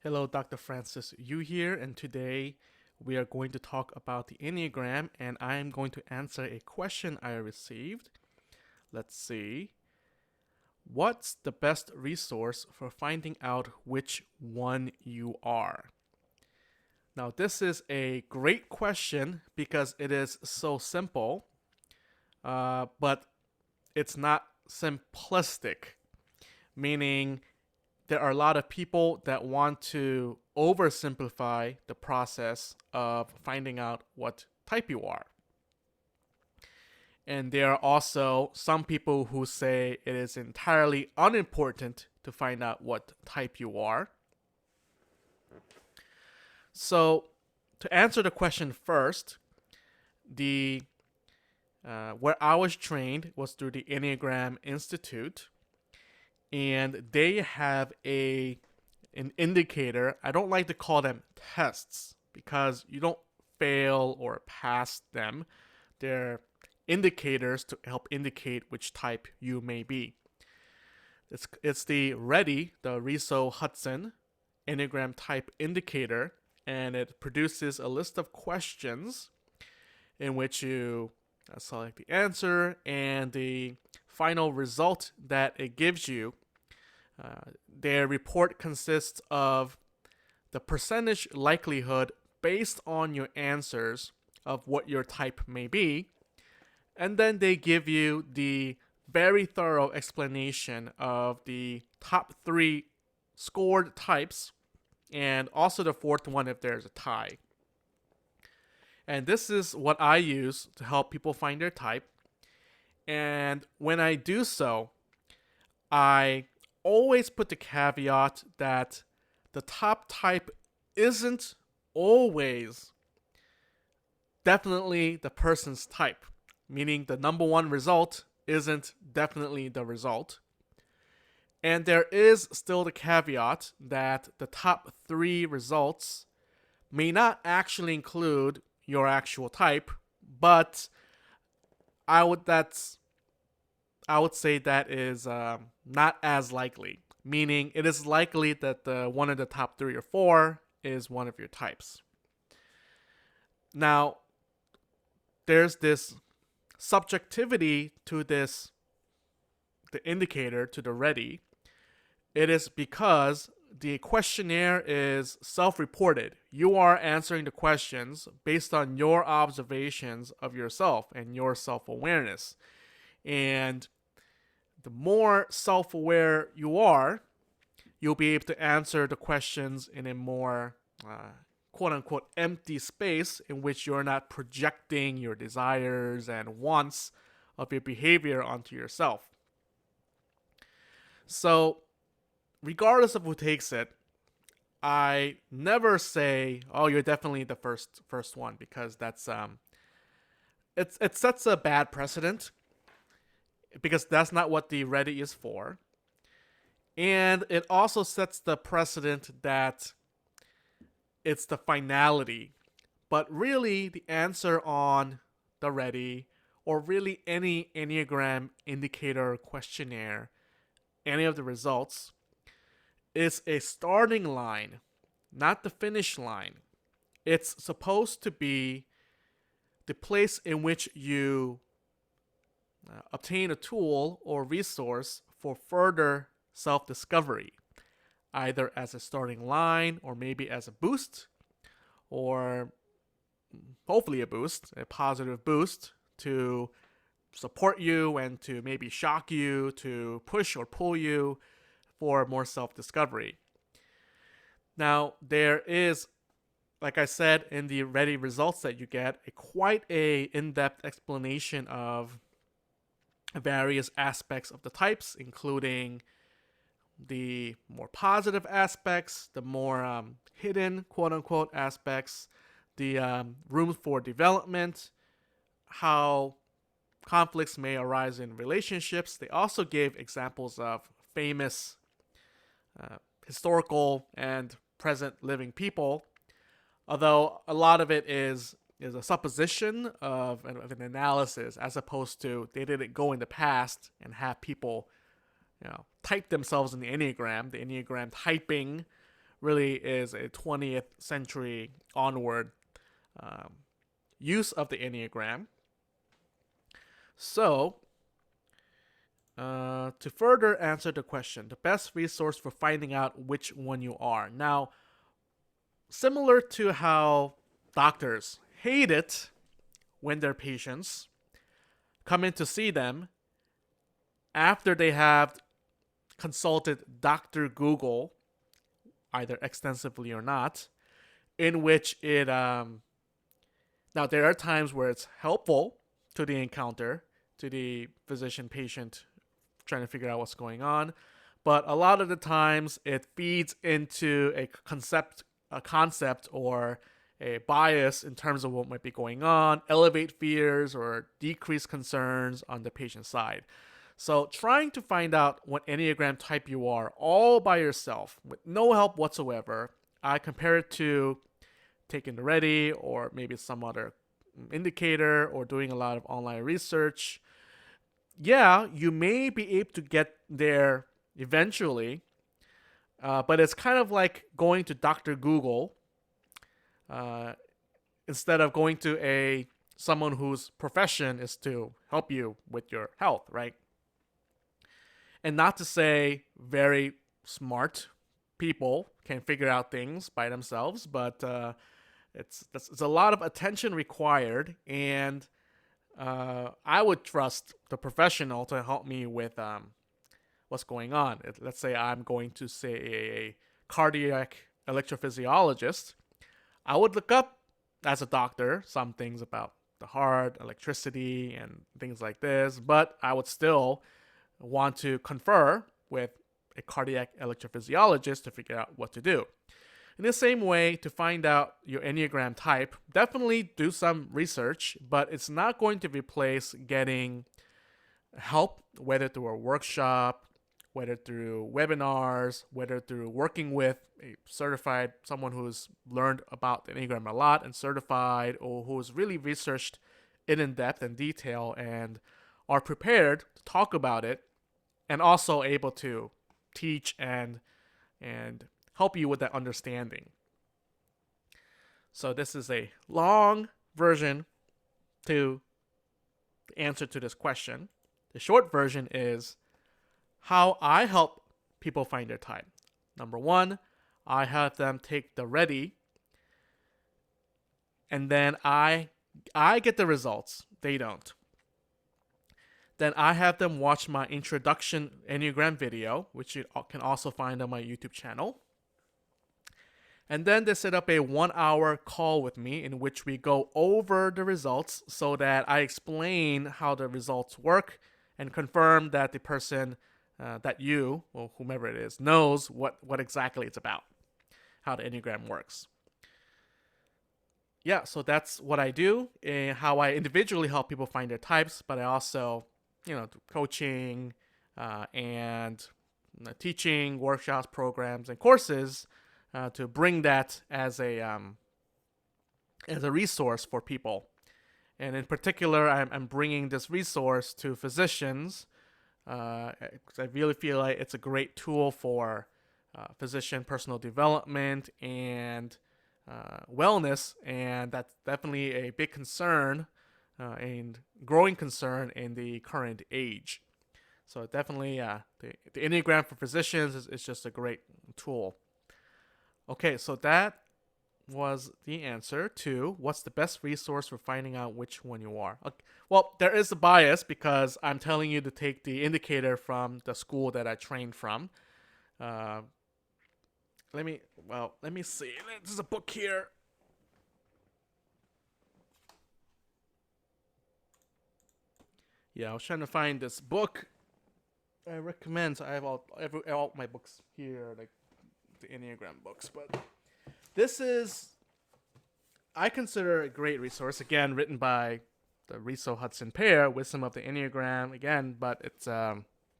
Hello, Dr. Francis Yu here, and today we are going to talk about the Enneagram, and I am going to answer a question I received. Let's see. What's the best resource for finding out which one you are? Now, this is a great question because it is so simple, but it's not simplistic, meaning there are a lot of people that want to oversimplify the process of finding out what type you are. And there are also some people who say it is entirely unimportant to find out what type you are. So, to answer the question first, the where I was trained was through the Enneagram Institute, and they have an indicator. I don't like to call them tests because you don't fail or pass them. They're indicators to help indicate which type you may be. It's the RHETI, the Riso-Hudson Enneagram Type Indicator, and it produces a list of questions in which you select the answer, and the final result that it gives you. Their report consists of the percentage likelihood based on your answers of what your type may be, and then they give you the very thorough explanation of the top three scored types and also the fourth one if there's a tie. And this is what I use to help people find their type. And when I do so, I always put the caveat that the top type isn't always definitely the person's type, meaning the number one result isn't definitely the result. And there is still the caveat that the top three results may not actually include your actual type, but I would say that is not as likely. Meaning, it is likely that the one of the top three or four is one of your types. Now, there's this subjectivity to the indicator, to the RHETI. It is because the questionnaire is self-reported. You are answering the questions based on your observations of yourself and your self-awareness. And the more self-aware you are, you'll be able to answer the questions in a more quote-unquote empty space in which you're not projecting your desires and wants of your behavior onto yourself. So, regardless of who takes it, I never say, "Oh, you're definitely the first one," because that's it sets a bad precedent because that's not what the RHETI is for. And it also sets the precedent that it's the finality. But really, the answer on the RHETI, or really any Enneagram indicator questionnaire, any of the results, is a starting line, not the finish line. It's supposed to be the place in which you obtain a tool or resource for further self-discovery, either as a starting line or maybe as a boost, or hopefully a positive boost to support you and to maybe shock you, to push or pull you for more self-discovery. Now, there is, like I said, in the RHETI results that you get, quite a in-depth explanation of various aspects of the types, including the more positive aspects, the more hidden, quote-unquote, aspects, the room for development, how conflicts may arise in relationships. They also gave examples of famous historical and present living people, although a lot of it is a supposition of an analysis, as opposed to they didn't go in the past and have people type themselves in the Enneagram typing really is a 20th century onward um, use of the Enneagram. So, to further answer the question, the best resource for finding out which one you are. Now, similar to how doctors hate it when their patients come in to see them after they have consulted Dr. Google, either extensively or not, in which it now there are times where it's helpful to the encounter, to the physician patient trying to figure out what's going on, but a lot of the times it feeds into a concept or a bias in terms of what might be going on, elevate fears or decrease concerns on the patient side. So trying to find out what Enneagram type you are all by yourself with no help whatsoever, I compare it to taking the RHETI or maybe some other indicator or doing a lot of online research. Yeah, you may be able to get there eventually, but it's kind of like going to Dr. Google uh, instead of going to someone whose profession is to help you with your health, right? And not to say very smart people can figure out things by themselves, but it's a lot of attention required, and I would trust the professional to help me with what's going on. Let's say I'm going to say a cardiac electrophysiologist. I would look up as a doctor some things about the heart, electricity, and things like this, but I would still want to confer with a cardiac electrophysiologist to figure out what to do. In the same way, to find out your Enneagram type, definitely do some research, but it's not going to replace getting help, whether through a workshop, whether through webinars, whether through working with a certified, someone who's learned about the Enneagram a lot and certified, or who's really researched it in depth and detail and are prepared to talk about it and also able to teach and help you with that understanding. So this is a long version to the answer to this question. The short version is how I help people find their type. Number one, I have them take the RHETI, and then I get the results. They don't. Then I have them watch my introduction Enneagram video, which you can also find on my YouTube channel. And then they set up a 1-hour call with me in which we go over the results so that I explain how the results work and confirm that the person that you, or whomever it is, knows what exactly it's about, how the Enneagram works. Yeah, so that's what I do and how I individually help people find their types, but I also, do coaching and teaching, workshops, programs, and courses to bring that as a resource for people. And in particular, I'm bringing this resource to physicians because I really feel like it's a great tool for physician personal development and wellness, and that's definitely a big concern and growing concern in the current age. So definitely, the Enneagram for physicians is just a great tool. Okay, so that was the answer to what's the best resource for finding out which one you are. Okay. Well, there is a bias because I'm telling you to take the indicator from the school that I trained from. Let me see. There's a book here. Yeah, I was trying to find this book. I recommend. So I have all my books here, like the Enneagram books, but this is, I consider, a great resource. Again, written by the Riso Hudson pair, Wisdom of the Enneagram. Again, but it's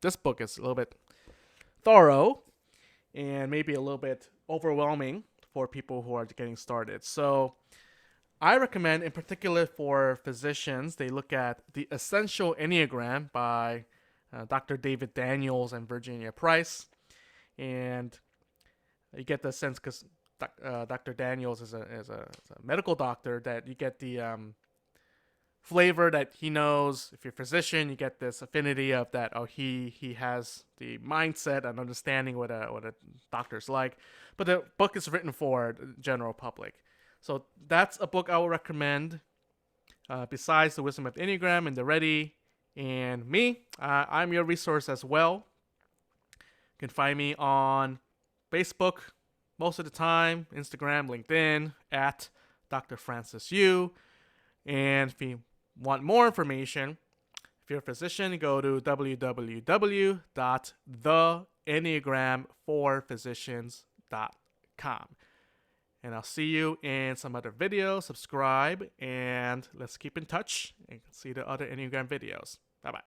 this book is a little bit thorough and maybe a little bit overwhelming for people who are getting started. So I recommend, in particular for physicians, they look at The Essential Enneagram by Dr. David Daniels and Virginia Price. And You get the sense because Dr. Daniels is a medical doctor that you get the flavor that he knows. If you're a physician, you get this affinity of that. Oh, he has the mindset and understanding what a doctor's like. But the book is written for the general public, so that's a book I will recommend. Besides the Wisdom of the Enneagram and the RHETI and me, I'm your resource as well. You can find me on Facebook most of the time, Instagram, LinkedIn at Dr. Francis Yu. And if you want more information, if you're a physician, go to www.theenneagram4physicians.com. And I'll see you in some other videos. Subscribe, and let's keep in touch and see the other Enneagram videos. Bye-bye.